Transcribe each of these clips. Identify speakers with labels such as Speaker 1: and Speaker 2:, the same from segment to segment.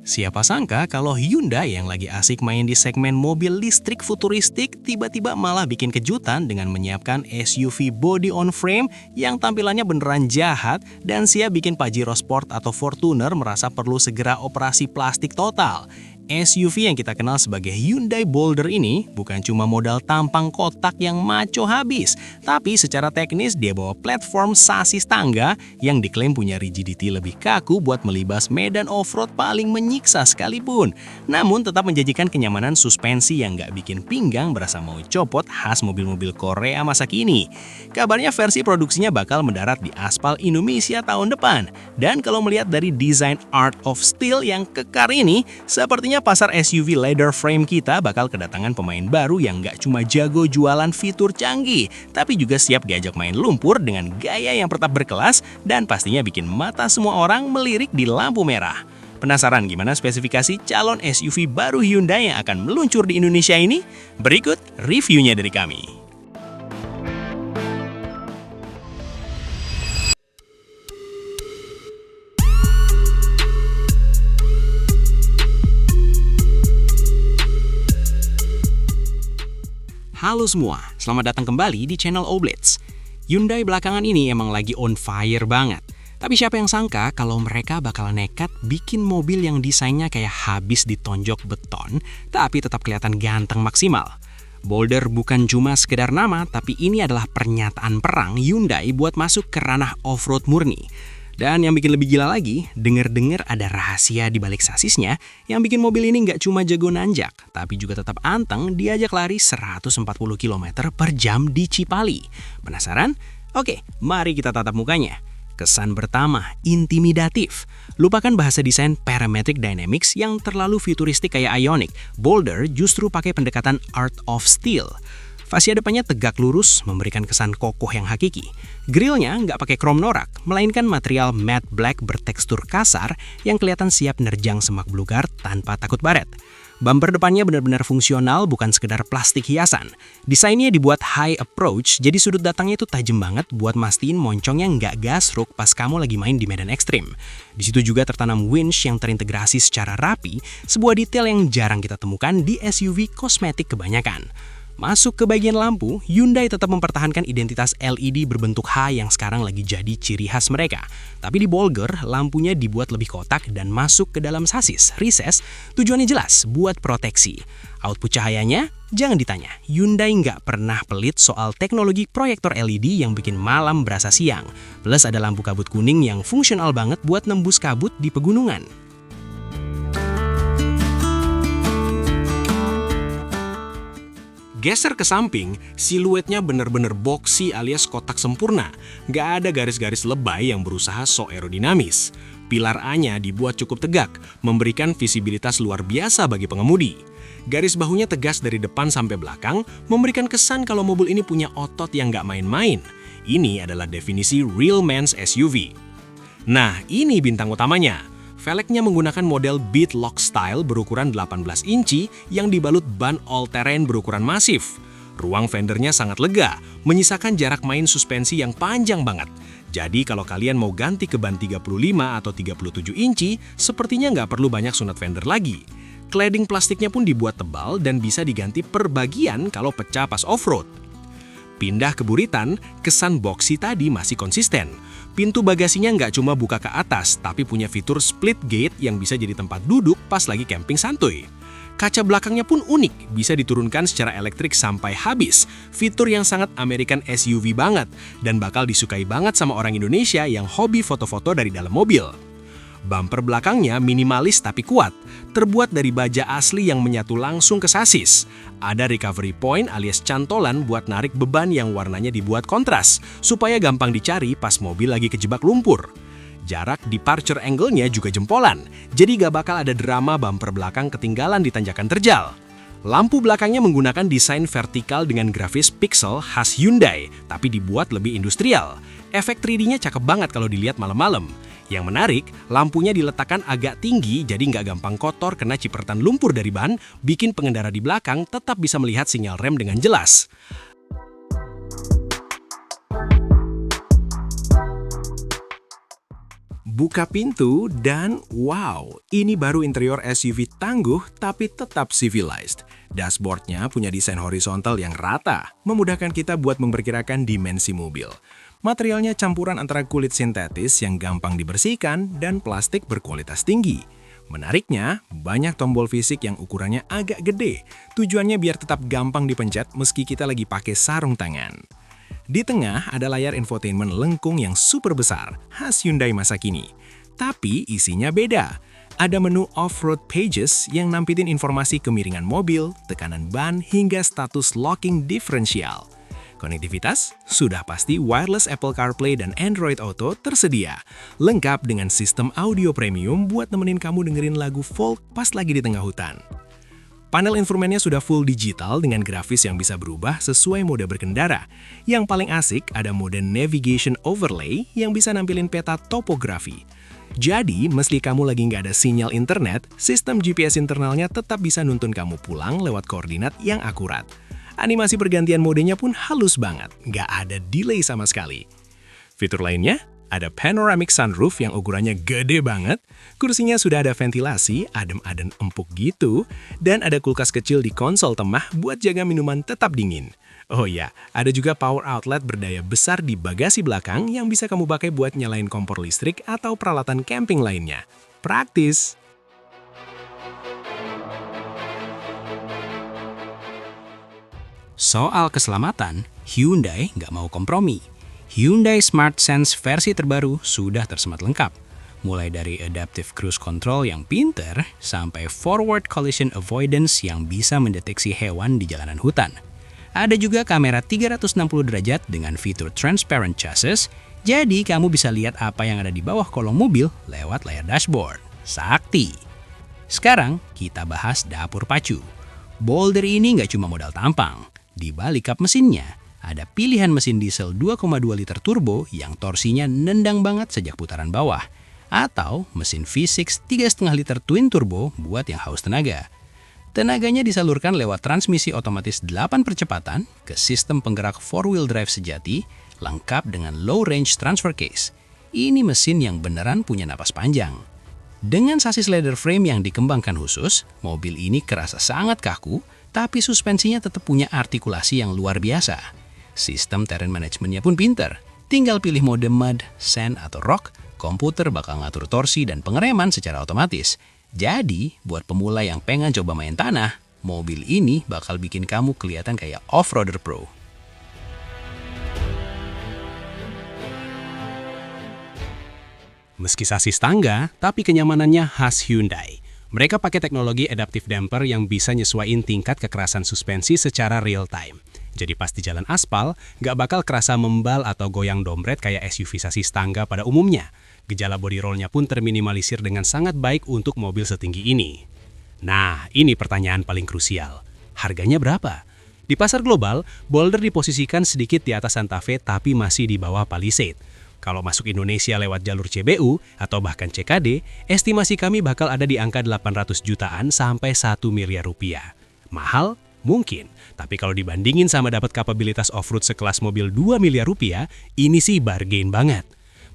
Speaker 1: Siapa sangka kalau Hyundai yang lagi asik main di segmen mobil listrik futuristik tiba-tiba malah bikin kejutan dengan menyiapkan SUV body on frame yang tampilannya beneran jahat dan siap bikin Pajero Sport atau Fortuner merasa perlu segera operasi plastik total. SUV yang kita kenal sebagai Hyundai Boulder ini bukan cuma modal tampang kotak yang maco habis, tapi secara teknis dia bawa platform sasis tangga yang diklaim punya rigidity lebih kaku buat melibas medan off-road paling menyiksa sekalipun. Namun tetap menjanjikan kenyamanan suspensi yang nggak bikin pinggang berasa mau copot khas mobil-mobil Korea masa kini. Kabarnya versi produksinya bakal mendarat di aspal Indonesia tahun depan. Dan kalau melihat dari desain Art of Steel yang kekar ini, sepertinya pasar SUV leather frame kita bakal kedatangan pemain baru yang nggak cuma jago jualan fitur canggih, tapi juga siap diajak main lumpur dengan gaya yang tetap berkelas dan pastinya bikin mata semua orang melirik di lampu merah. Penasaran gimana spesifikasi calon SUV baru Hyundai yang akan meluncur di Indonesia ini? Berikut reviewnya dari kami. Halo semua, selamat datang kembali di channel Oblitz. Hyundai belakangan ini emang lagi on fire banget. Tapi siapa yang sangka kalau mereka bakal nekat bikin mobil yang desainnya kayak habis ditonjok beton, tapi tetap kelihatan ganteng maksimal. Boulder bukan cuma sekedar nama, tapi ini adalah pernyataan perang Hyundai buat masuk ke ranah off-road murni. Dan yang bikin lebih gila lagi, denger-dengar ada rahasia di balik sasisnya yang bikin mobil ini nggak cuma jago nanjak, tapi juga tetap anteng diajak lari 140 km per jam di Cipali. Penasaran? Oke, mari kita tatap mukanya. Kesan pertama, intimidatif. Lupakan bahasa desain parametric dynamics yang terlalu futuristik kayak Ioniq. Boulder justru pakai pendekatan Art of Steel. Fascia depannya tegak lurus, memberikan kesan kokoh yang hakiki. Grillnya nggak pakai krom norak, melainkan material matte black bertekstur kasar yang kelihatan siap nerjang semak belukar tanpa takut baret. Bumper depannya benar-benar fungsional, bukan sekedar plastik hiasan. Desainnya dibuat high approach, jadi sudut datangnya itu tajam banget buat mastiin moncongnya nggak gasruk pas kamu lagi main di medan ekstrim. Di situ juga tertanam winch yang terintegrasi secara rapi, sebuah detail yang jarang kita temukan di SUV kosmetik kebanyakan. Masuk ke bagian lampu, Hyundai tetap mempertahankan identitas LED berbentuk H yang sekarang lagi jadi ciri khas mereka. Tapi di Boulder, lampunya dibuat lebih kotak dan masuk ke dalam sasis, recess, tujuannya jelas, buat proteksi. Output cahayanya? Jangan ditanya, Hyundai nggak pernah pelit soal teknologi proyektor LED yang bikin malam berasa siang. Plus ada lampu kabut kuning yang fungsional banget buat nembus kabut di pegunungan. Geser ke samping, siluetnya bener-bener boxy alias kotak sempurna. Gak ada garis-garis lebay yang berusaha sok aerodinamis. Pilar A-nya dibuat cukup tegak, memberikan visibilitas luar biasa bagi pengemudi. Garis bahunya tegas dari depan sampai belakang, memberikan kesan kalau mobil ini punya otot yang gak main-main. Ini adalah definisi real man's SUV. Nah, ini bintang utamanya. Velgnya menggunakan model bead lock style berukuran 18 inci yang dibalut ban all-terrain berukuran masif. Ruang fendernya sangat lega, menyisakan jarak main suspensi yang panjang banget. Jadi kalau kalian mau ganti ke ban 35 atau 37 inci, sepertinya nggak perlu banyak sunat fender lagi. Cladding plastiknya pun dibuat tebal dan bisa diganti per bagian kalau pecah pas off-road. Pindah ke buritan, kesan boxy tadi masih konsisten. Pintu bagasinya nggak cuma buka ke atas, tapi punya fitur split gate yang bisa jadi tempat duduk pas lagi camping santuy. Kaca belakangnya pun unik, bisa diturunkan secara elektrik sampai habis. Fitur yang sangat American SUV banget, dan bakal disukai banget sama orang Indonesia yang hobi foto-foto dari dalam mobil. Bumper belakangnya minimalis tapi kuat, terbuat dari baja asli yang menyatu langsung ke sasis. Ada recovery point alias cantolan buat narik beban yang warnanya dibuat kontras, supaya gampang dicari pas mobil lagi kejebak lumpur. Jarak departure angle-nya juga jempolan, jadi gak bakal ada drama bumper belakang ketinggalan di tanjakan terjal. Lampu belakangnya menggunakan desain vertikal dengan grafis pixel khas Hyundai, tapi dibuat lebih industrial. Efek 3D-nya cakep banget kalau dilihat malam-malam. Yang menarik, lampunya diletakkan agak tinggi jadi nggak gampang kotor kena cipratan lumpur dari ban, bikin pengendara di belakang tetap bisa melihat sinyal rem dengan jelas. Buka pintu dan wow, ini baru interior SUV tangguh tapi tetap civilized. Dashboardnya punya desain horizontal yang rata, memudahkan kita buat memperkirakan dimensi mobil. Materialnya campuran antara kulit sintetis yang gampang dibersihkan dan plastik berkualitas tinggi. Menariknya, banyak tombol fisik yang ukurannya agak gede. Tujuannya biar tetap gampang dipencet meski kita lagi pakai sarung tangan. Di tengah ada layar infotainment lengkung yang super besar, khas Hyundai masa kini. Tapi isinya beda. Ada menu off-road pages yang nampilin informasi kemiringan mobil, tekanan ban, hingga status locking diferensial. Konektivitas? Sudah pasti wireless Apple CarPlay dan Android Auto tersedia. Lengkap dengan sistem audio premium buat nemenin kamu dengerin lagu folk pas lagi di tengah hutan. Panel infotainmentnya sudah full digital dengan grafis yang bisa berubah sesuai mode berkendara. Yang paling asik ada mode Navigation Overlay yang bisa nampilin peta topografi. Jadi, meski kamu lagi nggak ada sinyal internet, sistem GPS internalnya tetap bisa nuntun kamu pulang lewat koordinat yang akurat. Animasi pergantian modenya pun halus banget, nggak ada delay sama sekali. Fitur lainnya, ada panoramic sunroof yang ukurannya gede banget, kursinya sudah ada ventilasi, adem-adem empuk gitu, dan ada kulkas kecil di konsol tengah buat jaga minuman tetap dingin. Oh ya, ada juga power outlet berdaya besar di bagasi belakang yang bisa kamu pakai buat nyalain kompor listrik atau peralatan camping lainnya. Praktis!
Speaker 2: Soal keselamatan, Hyundai nggak mau kompromi. Hyundai Smart Sense versi terbaru sudah tersemat lengkap. Mulai dari Adaptive Cruise Control yang pinter, sampai Forward Collision Avoidance yang bisa mendeteksi hewan di jalanan hutan. Ada juga kamera 360 derajat dengan fitur Transparent Chassis, jadi kamu bisa lihat apa yang ada di bawah kolong mobil lewat layar dashboard. Sakti! Sekarang, kita bahas dapur pacu. Boulder ini nggak cuma modal tampang. Di balik kap mesinnya, ada pilihan mesin diesel 2,2 liter turbo yang torsinya nendang banget sejak putaran bawah. Atau mesin V6 3,5 liter twin turbo buat yang haus tenaga. Tenaganya disalurkan lewat transmisi otomatis 8 percepatan ke sistem penggerak 4-wheel drive sejati, lengkap dengan low range transfer case. Ini mesin yang beneran punya napas panjang. Dengan sasis leather frame yang dikembangkan khusus, mobil ini kerasa sangat kaku, tapi suspensinya tetap punya artikulasi yang luar biasa. Sistem terrain managementnya pun pinter. Tinggal pilih mode mud, sand, atau rock, komputer bakal ngatur torsi dan pengereman secara otomatis. Jadi, buat pemula yang pengen coba main tanah, mobil ini bakal bikin kamu kelihatan kayak off-roader pro.
Speaker 1: Meski sasis tangga, tapi kenyamanannya khas Hyundai. Mereka pakai teknologi adaptive damper yang bisa nyesuaiin tingkat kekerasan suspensi secara real time. Jadi pas di jalan aspal, nggak bakal kerasa membal atau goyang dompret kayak SUV sasis tangga pada umumnya. Gejala body roll-nya pun terminimalisir dengan sangat baik untuk mobil setinggi ini. Nah, ini pertanyaan paling krusial. Harganya berapa? Di pasar global, Boulder diposisikan sedikit di atas Santa Fe tapi masih di bawah Palisade. Kalau masuk Indonesia lewat jalur CBU atau bahkan CKD, estimasi kami bakal ada di angka 800 jutaan sampai 1 miliar rupiah. Mahal? Mungkin. Tapi kalau dibandingin sama dapat kapabilitas off-road sekelas mobil 2 miliar rupiah, ini sih bargain banget.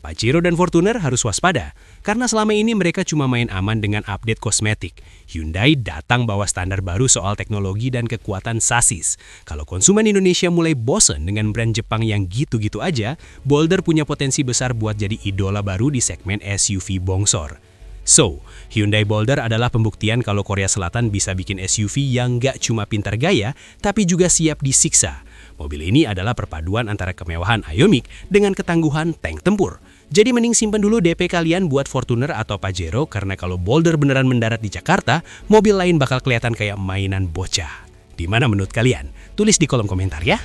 Speaker 1: Pajero dan Fortuner harus waspada, karena selama ini mereka cuma main aman dengan update kosmetik. Hyundai datang bawa standar baru soal teknologi dan kekuatan sasis. Kalau konsumen Indonesia mulai bosen dengan brand Jepang yang gitu-gitu aja, Boulder punya potensi besar buat jadi idola baru di segmen SUV bongsor. So, Hyundai Boulder adalah pembuktian kalau Korea Selatan bisa bikin SUV yang nggak cuma pintar gaya, tapi juga siap disiksa. Mobil ini adalah perpaduan antara kemewahan Ioniq dengan ketangguhan tank tempur. Jadi mending simpen dulu DP kalian buat Fortuner atau Pajero karena kalau Boulder beneran mendarat di Jakarta, mobil lain bakal kelihatan kayak mainan bocah. Di mana menurut kalian? Tulis di kolom komentar ya.